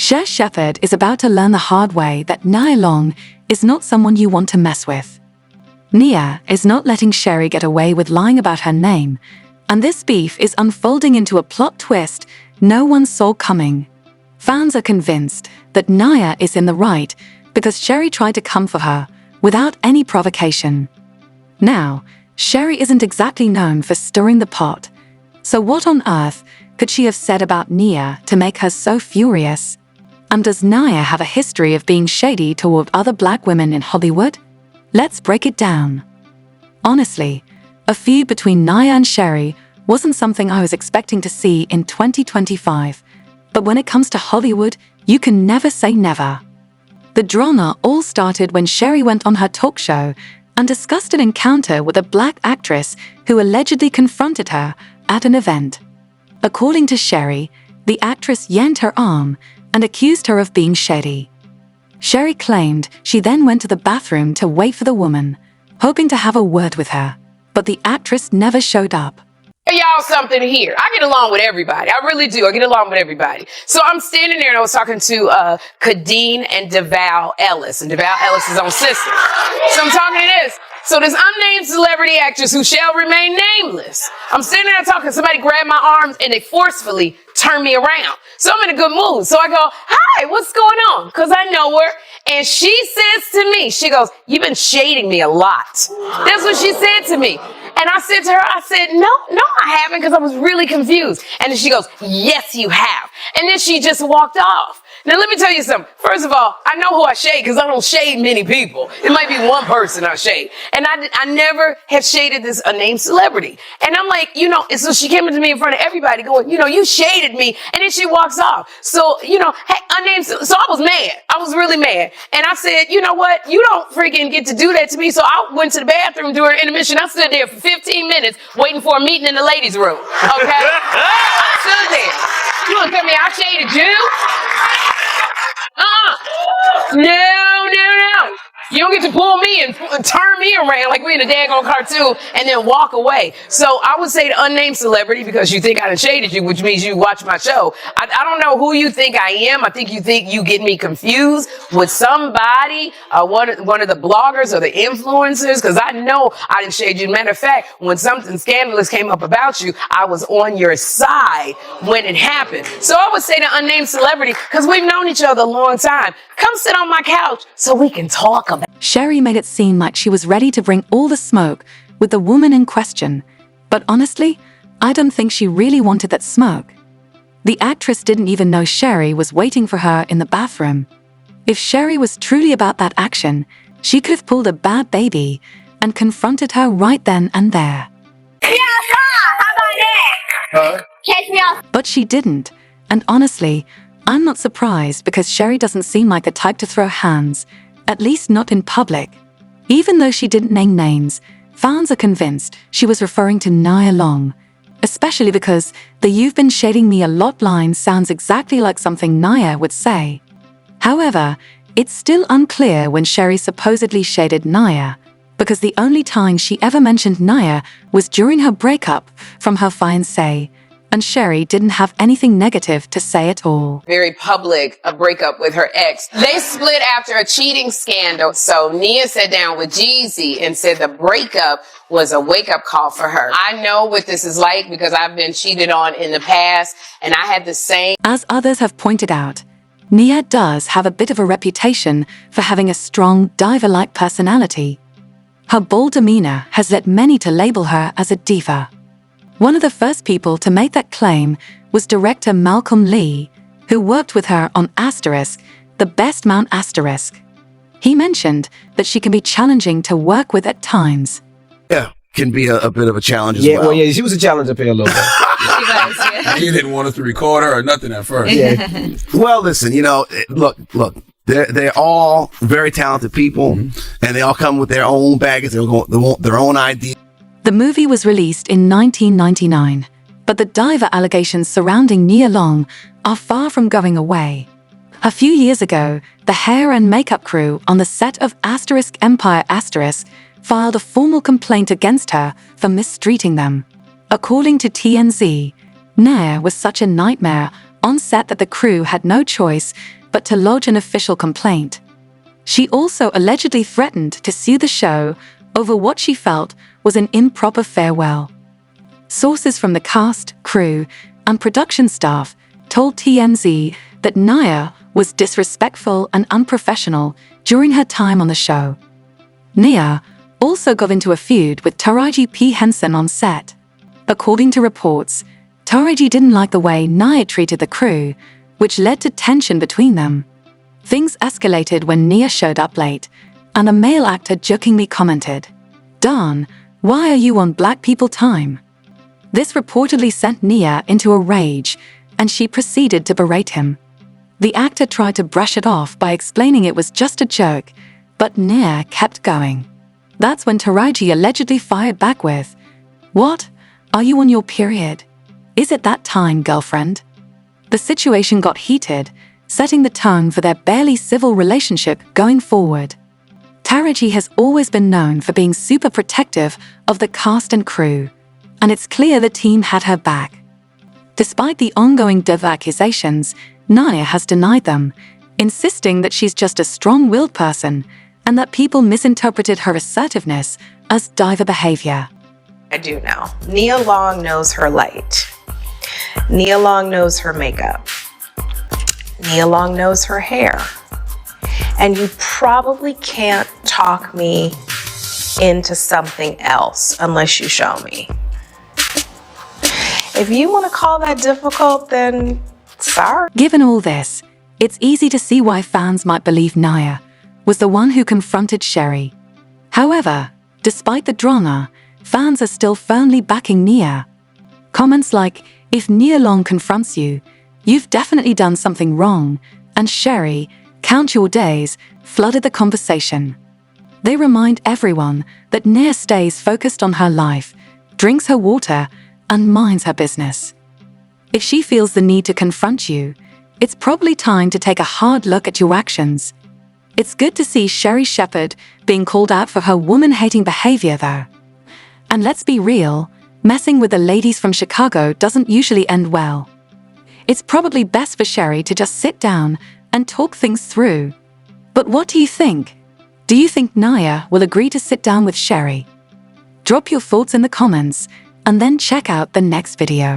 Sherri Shepherd is about to learn the hard way that Nia Long is not someone you want to mess with. Nia is not letting Sherri get away with lying about her name, and this beef is unfolding into a plot twist no one saw coming. Fans are convinced that Nia is in the right because Sherri tried to come for her without any provocation. Now, Sherri isn't exactly known for stirring the pot, so what on earth could she have said about Nia to make her so furious? And does Nia have a history of being shady toward other black women in Hollywood? Let's break it down. Honestly, a feud between Nia and Sherri wasn't something I was expecting to see in 2025, but when it comes to Hollywood, you can never say never. The drama all started when Sherri went on her talk show and discussed an encounter with a black actress who allegedly confronted her at an event. According to Sherri, the actress yanked her arm and accused her of being shady. Sherri claimed she then went to the bathroom to wait for the woman, hoping to have a word with her, but the actress never showed up. Y'all something here. I get along with everybody. I really do. I get along with everybody. So I'm standing there and I was talking to Kadeen and DeVal Ellis. And DeVal Ellis is on Sister. So I'm talking to this. So this unnamed celebrity actress who shall remain nameless. I'm standing there talking. Somebody grabbed my arms and they forcefully turned me around. So I'm in a good mood. So I go, hi, what's going on? Because I know her. And she says to me, she goes, you've been shading me a lot. That's what she said to me. And I said to her, I said, no, I haven't, because I was really confused. And then she goes, yes, you have. And then she just walked off. Now, let me tell you something. First of all, I know who I shade because I don't shade many people. It might be one person I shade. And I never have shaded this unnamed celebrity. And I'm like, and so she came up to me in front of everybody going, you shaded me. And then she walks off. So, hey, unnamed. So I was mad. I was really mad. And I said, you know what? You don't freaking get to do that to me. So I went to the bathroom during intermission. I stood there for 15 minutes waiting for a meeting in the ladies' room. Okay? I stood there. You want to tell me I shaded you? No. You don't get to pull me and turn me around like we're in a daggone cartoon and then walk away. So I would say the unnamed celebrity because you think I done shaded you, which means you watch my show. I don't know who you think I am. I think you get me confused with somebody, one of the bloggers or the influencers, because I know I didn't shade you. Matter of fact, when something scandalous came up about you, I was on your side when it happened. So I would say the unnamed celebrity because we've known each other a long time. Come sit on my couch so we can talk about it. Sherri made it seem like she was ready to bring all the smoke with the woman in question, but honestly, I don't think she really wanted that smoke. The actress didn't even know Sherri was waiting for her in the bathroom. If Sherri was truly about that action, she could have pulled a bad baby and confronted her right then and there. How about that? Catch me off. But she didn't, and honestly, I'm not surprised because Sherri doesn't seem like the type to throw hands, at least not in public. Even though she didn't name names, fans are convinced she was referring to Nia Long, especially because the "you've been shading me a lot" line sounds exactly like something Nia would say. However, it's still unclear when Sherri supposedly shaded Nia, because the only time she ever mentioned Nia was during her breakup from her fiancé, and Sherri didn't have anything negative to say at all. Very public, a breakup with her ex. They split after a cheating scandal. So Nia sat down with Jeezy and said the breakup was a wake-up call for her. I know what this is like because I've been cheated on in the past, and I had the same. As others have pointed out, Nia does have a bit of a reputation for having a strong, diva-like personality. Her bold demeanor has led many to label her as a diva. One of the first people to make that claim was director Malcolm Lee, who worked with her on Asterisk, The Best Mount Asterisk. He mentioned that she can be challenging to work with at times. Yeah, can be a bit of a challenge as well. Yeah, she was a challenge up here a little bit. She was, yeah. You didn't want us to record her or nothing at first. Yeah. Well, listen, look, they're all very talented people, and they all come with their own baggage, their own ideas. The movie was released in 1999, but the diva allegations surrounding Nia Long are far from going away. A few years ago, the hair and makeup crew on the set of Asterisk Empire Asterisk filed a formal complaint against her for mistreating them. According to TMZ, Nia was such a nightmare on set that the crew had no choice but to lodge an official complaint. She also allegedly threatened to sue the show over what she felt was an improper farewell. Sources from the cast, crew, and production staff told TMZ that Nia was disrespectful and unprofessional during her time on the show. Nia also got into a feud with Taraji P. Henson on set. According to reports, Taraji didn't like the way Nia treated the crew, which led to tension between them. Things escalated when Nia showed up late, and a male actor jokingly commented, "Darn, why are you on black people time?" This reportedly sent Nia into a rage, and she proceeded to berate him. The actor tried to brush it off by explaining it was just a joke, but Nia kept going. That's when Taraji allegedly fired back with, "What? Are you on your period? Is it that time, girlfriend?" The situation got heated, setting the tone for their barely civil relationship going forward. Taraji has always been known for being super protective of the cast and crew, and it's clear the team had her back. Despite the ongoing div accusations, Nia has denied them, insisting that she's just a strong-willed person and that people misinterpreted her assertiveness as diva behavior. I do know. Nia Long knows her light. Nia Long knows her makeup. Nia Long knows her hair. And you probably can't talk me into something else unless you show me. If you want to call that difficult, then sorry. Given all this, it's easy to see why fans might believe Nia was the one who confronted Sherri. However, despite the drama, fans are still firmly backing Nia. Comments like, "If Nia Long confronts you, you've definitely done something wrong," and "Sherri, count your days," flooded the conversation. They remind everyone that Nia stays focused on her life, drinks her water, and minds her business. If she feels the need to confront you, it's probably time to take a hard look at your actions. It's good to see Sherri Shepherd being called out for her woman-hating behavior, though. And let's be real, messing with the ladies from Chicago doesn't usually end well. It's probably best for Sherri to just sit down and talk things through. But what do you think? Do you think Nia will agree to sit down with Sherri? Drop your thoughts in the comments and then check out the next video.